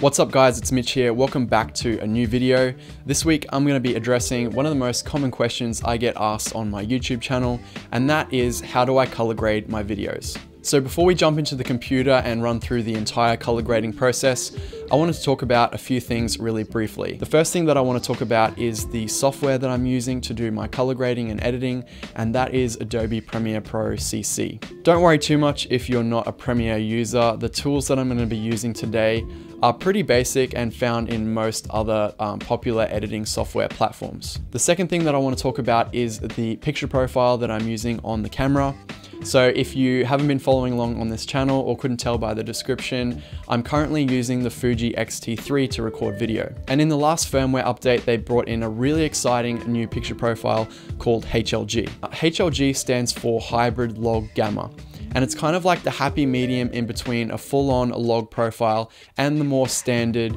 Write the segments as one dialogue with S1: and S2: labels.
S1: What's up guys, it's Mitch here. Welcome back to a new video. This week I'm going to be addressing one of the most common questions I get asked on my YouTube channel, and that is how do I color grade my videos? So before we jump into the computer and run through the entire color grading process, I wanted to talk about a few things really briefly. The first thing that I want to talk about is the software that I'm using to do my color grading and editing, and that is Adobe Premiere Pro CC. Don't worry too much if you're not a Premiere user. The tools that I'm going to be using today are pretty basic and found in most other popular editing software platforms. The second thing that I want to talk about is the picture profile that I'm using on the camera. So if you haven't been following along on this channel or couldn't tell by the description, I'm currently using the Fuji X-T3 to record video. And in the last firmware update, they brought in a really exciting new picture profile called HLG. HLG stands for Hybrid Log Gamma. And it's kind of like the happy medium in between a full-on log profile and the more standard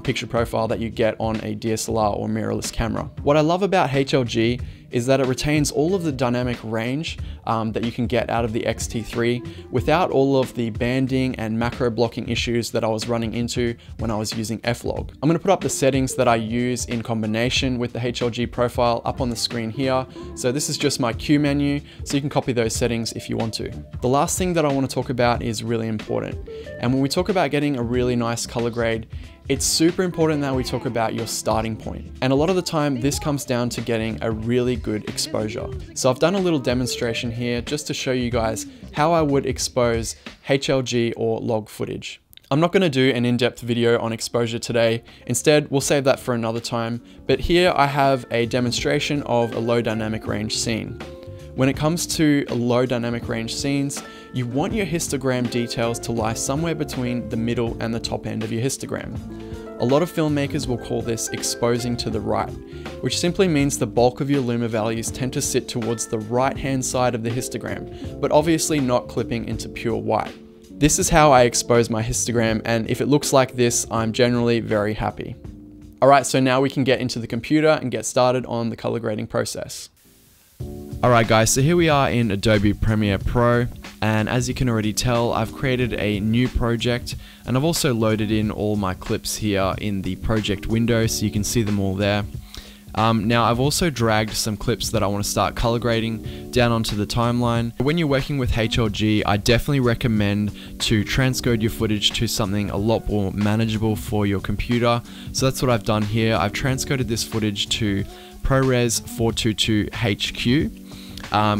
S1: picture profile that you get on a DSLR or mirrorless camera. What I love about HLG is that it retains all of the dynamic range that you can get out of the X-T3 without all of the banding and macro blocking issues that I was running into when I was using F-Log. I'm going to put up the settings that I use in combination with the HLG profile up on the screen here. So this is just my Q menu, so you can copy those settings if you want to. The last thing that I want to talk about is really important. And when we talk about getting a really nice color grade, it's super important that we talk about your starting point. And a lot of the time, this comes down to getting a really good exposure. So I've done a little demonstration here just to show you guys how I would expose HLG or log footage. I'm not going to do an in-depth video on exposure today. Instead, we'll save that for another time. But here I have a demonstration of a low dynamic range scene. When it comes to low dynamic range scenes, you want your histogram details to lie somewhere between the middle and the top end of your histogram. A lot of filmmakers will call this exposing to the right, which simply means the bulk of your luma values tend to sit towards the right-hand side of the histogram, but obviously not clipping into pure white. This is how I expose my histogram, and if it looks like this, I'm generally very happy. Alright, so now we can get into the computer and get started on the color grading process. Alright guys, so here we are in Adobe Premiere Pro, and as you can already tell, I've created a new project, and I've also loaded in all my clips here in the project window so you can see them all there. Now I've also dragged some clips that I want to start color grading down onto the timeline. When you're working with HLG, I definitely recommend to transcode your footage to something a lot more manageable for your computer. So that's what I've done here. I've transcoded this footage to ProRes 422 HQ.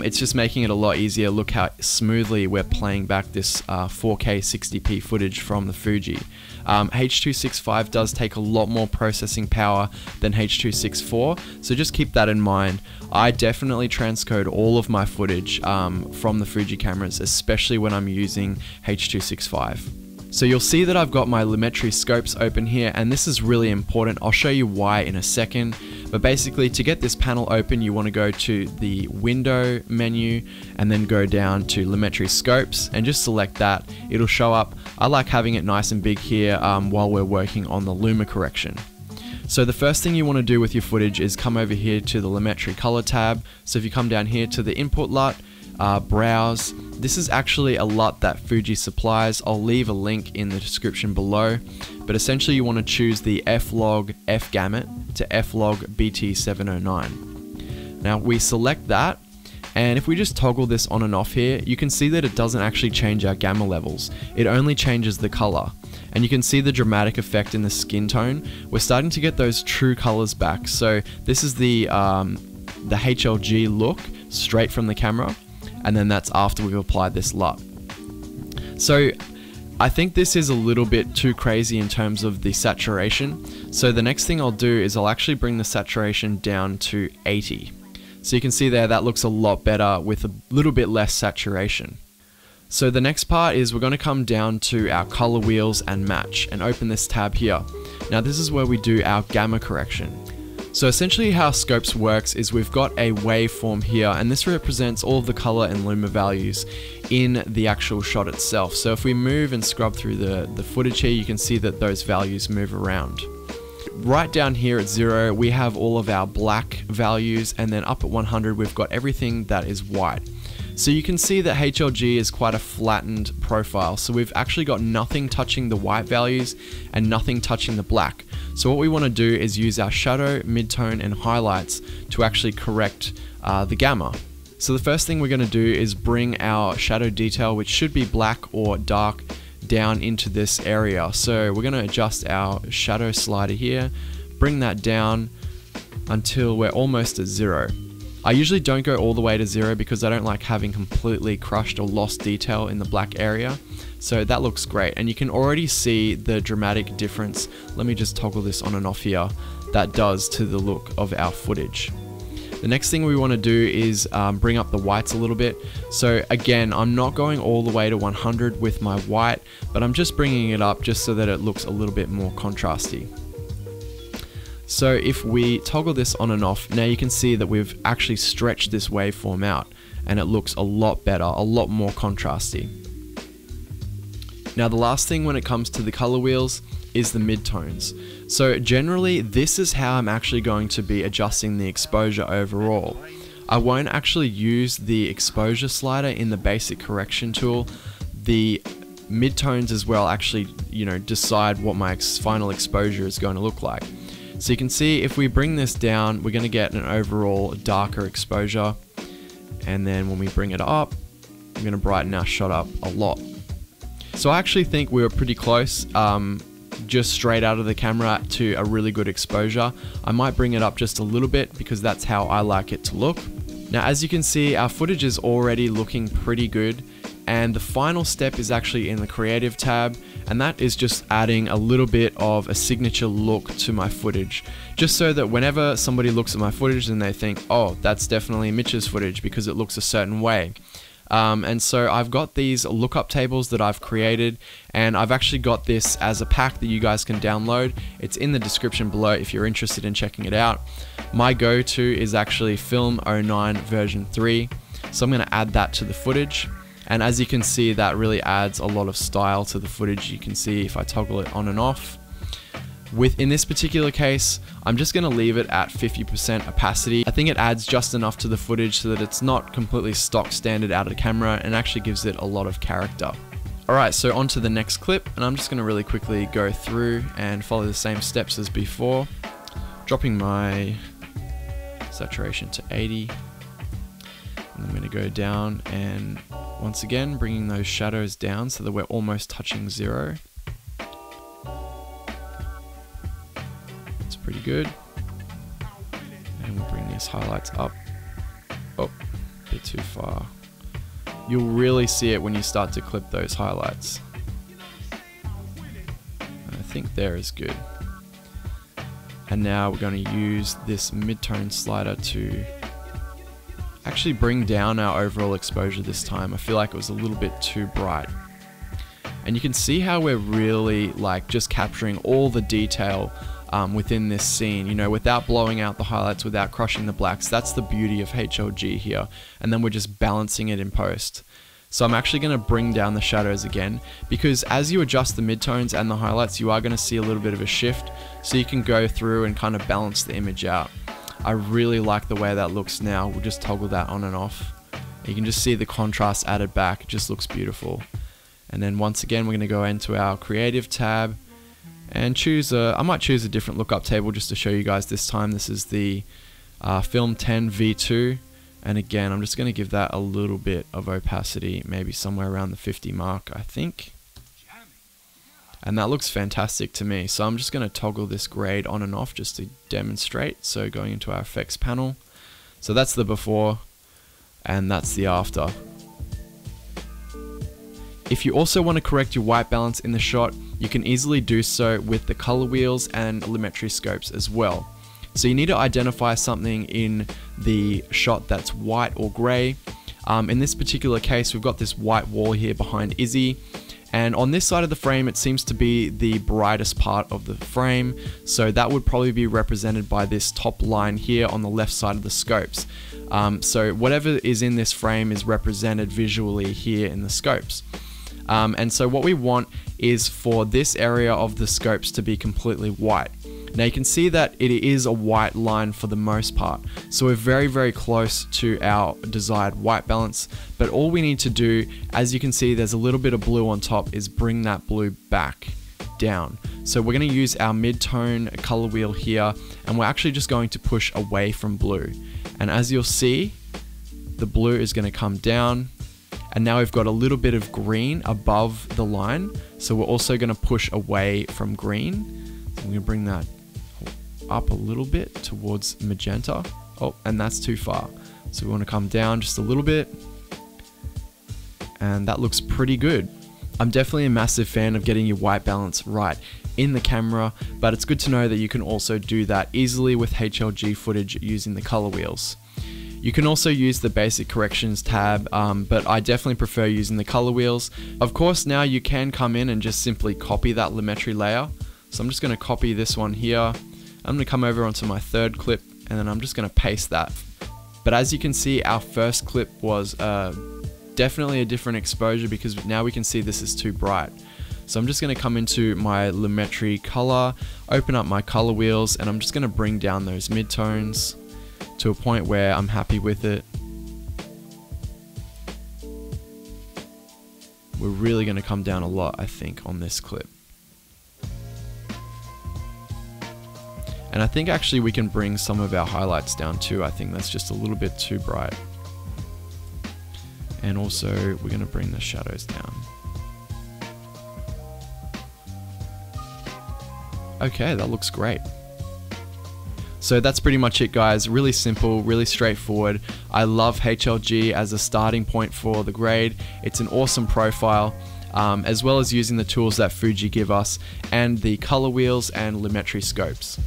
S1: It's just making it a lot easier. Look how smoothly we're playing back this 4K 60p footage from the Fuji. H.265 does take a lot more processing power than H.264, so just keep that in mind. I definitely transcode all of my footage from the Fuji cameras, especially when I'm using H.265. So you'll see that I've got my Lumetri scopes open here, and this is really important. I'll show you why in a second. But basically, to get this panel open, you want to go to the window menu and then go down to Lumetri scopes and just select that. It'll show up. I like having it nice and big here while we're working on the luma correction. So the first thing you want to do with your footage is come over here to the Lumetri color tab. So if you come down here to the input LUT, browse. This is actually a LUT that Fuji supplies. I'll leave a link in the description below, but essentially you want to choose the F-Log F-Gamut to F-Log BT709. Now we select that, and if we just toggle this on and off here, you can see that it doesn't actually change our gamma levels. It only changes the color. And you can see the dramatic effect in the skin tone. We're starting to get those true colors back. So this is the HLG look straight from the camera, and then that's after we've applied this LUT. So I think this is a little bit too crazy in terms of the saturation. So the next thing I'll do is I'll actually bring the saturation down to 80. So you can see there that looks a lot better with a little bit less saturation. So the next part is we're going to come down to our color wheels and match and open this tab here. Now this is where we do our gamma correction. So essentially how Scopes works is we've got a waveform here, and this represents all of the color and luma values in the actual shot itself. So if we move and scrub through the footage here, you can see that those values move around. Right down here at 0, we have all of our black values, and then up at 100, we've got everything that is white. So you can see that HLG is quite a flattened profile. So we've actually got nothing touching the white values and nothing touching the black. So what we want to do is use our shadow, midtone, and highlights to actually correct the gamma. So the first thing we're going to do is bring our shadow detail, which should be black or dark, down into this area. So we're going to adjust our shadow slider here, bring that down until we're almost at 0. I usually don't go all the way to 0 because I don't like having completely crushed or lost detail in the black area. So that looks great, and you can already see the dramatic difference. Let me just toggle this on and off here. That does to the look of our footage. The next thing we want to do is bring up the whites a little bit. So again, I'm not going all the way to 100 with my white, but I'm just bringing it up just so that it looks a little bit more contrasty. So if we toggle this on and off, now you can see that we've actually stretched this waveform out and it looks a lot better, a lot more contrasty. Now the last thing when it comes to the color wheels is the midtones. So generally this is how I'm actually going to be adjusting the exposure overall. I won't actually use the exposure slider in the basic correction tool. The midtones as well actually, decide what my final exposure is going to look like. So you can see if we bring this down, we're going to get an overall darker exposure. And then when we bring it up, I'm going to brighten our shot up a lot. So I actually think we were pretty close, just straight out of the camera to a really good exposure. I might bring it up just a little bit because that's how I like it to look. Now, as you can see, our footage is already looking pretty good. And the final step is actually in the creative tab, and that is just adding a little bit of a signature look to my footage, just so that whenever somebody looks at my footage then they think, oh, that's definitely Mitch's footage because it looks a certain way. And so I've got these lookup tables that I've created, and I've actually got this as a pack that you guys can download. It's in the description below if you're interested in checking it out. My go-to is actually Film 09 version 3, so I'm going to add that to the footage. And as you can see, that really adds a lot of style to the footage. You can see if I toggle it on and off. In this particular case, I'm just going to leave it at 50% opacity. I think it adds just enough to the footage so that it's not completely stock standard out of the camera and actually gives it a lot of character. Alright, so on to the next clip, and I'm just going to really quickly go through and follow the same steps as before. Dropping my saturation to 80. And I'm going to go down and once again bringing those shadows down so that we're almost touching 0. It's pretty good. And we'll bring these highlights up. Oh, a bit too far. You'll really see it when you start to clip those highlights. And I think there is good. And now we're going to use this midtone slider to actually bring down our overall exposure this time. I feel like it was a little bit too bright. And you can see how we're really just capturing all the detail within this scene, without blowing out the highlights, without crushing the blacks. That's the beauty of HLG here. And then we're just balancing it in post. So I'm actually going to bring down the shadows again, because as you adjust the midtones and the highlights, you are going to see a little bit of a shift. So you can go through and kind of balance the image out. I really like the way that looks now. We'll just toggle that on and off. You can just see the contrast added back. It just looks beautiful. And then once again, we're going to go into our creative tab and I might choose a different lookup table just to show you guys this time. This is the Film 10 V2. And again, I'm just going to give that a little bit of opacity, maybe somewhere around the 50 mark, I think. And that looks fantastic to me. So I'm just going to toggle this grade on and off just to demonstrate. So going into our effects panel. So that's the before and that's the after. If you also want to correct your white balance in the shot, you can easily do so with the color wheels and lumetri scopes as well. So you need to identify something in the shot that's white or gray. In this particular case, we've got this white wall here behind Izzy. And on this side of the frame, it seems to be the brightest part of the frame. So that would probably be represented by this top line here on the left side of the scopes. So whatever is in this frame is represented visually here in the scopes. And so what we want is for this area of the scopes to be completely white. Now you can see that it is a white line for the most part. So we're very, very close to our desired white balance, but all we need to do, as you can see, there's a little bit of blue on top, is bring that blue back down. So we're going to use our mid-tone color wheel here, and we're actually just going to push away from blue. And as you'll see, the blue is going to come down, and now we've got a little bit of green above the line. So we're also going to push away from green. So I'm going to bring that up a little bit towards magenta. Oh, and that's too far. So we want to come down just a little bit. And that looks pretty good. I'm definitely a massive fan of getting your white balance right in the camera, but it's good to know that you can also do that easily with HLG footage using the color wheels. You can also use the basic corrections tab, but I definitely prefer using the color wheels. Of course, now you can come in and just simply copy that lumetri layer. So I'm just going to copy this one here. I'm going to come over onto my third clip, and then I'm just going to paste that. But as you can see, our first clip was definitely a different exposure, because now we can see this is too bright. So I'm just going to come into my lumetri color, open up my color wheels, and I'm just going to bring down those midtones to a point where I'm happy with it. We're really going to come down a lot, I think, on this clip. And I think actually we can bring some of our highlights down too. I think that's just a little bit too bright. And also we're going to bring the shadows down. Okay, that looks great. So that's pretty much it, guys. Really simple, really straightforward. I love HLG as a starting point for the grade. It's an awesome profile, as well as using the tools that Fuji give us and the color wheels and lumetri scopes.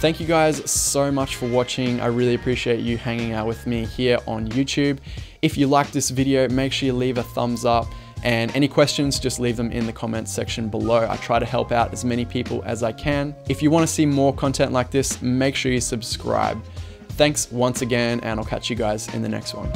S1: Thank you guys so much for watching. I really appreciate you hanging out with me here on YouTube. If you liked this video, make sure you leave a thumbs up, and any questions, just leave them in the comments section below. I try to help out as many people as I can. If you want to see more content like this, make sure you subscribe. Thanks once again, and I'll catch you guys in the next one.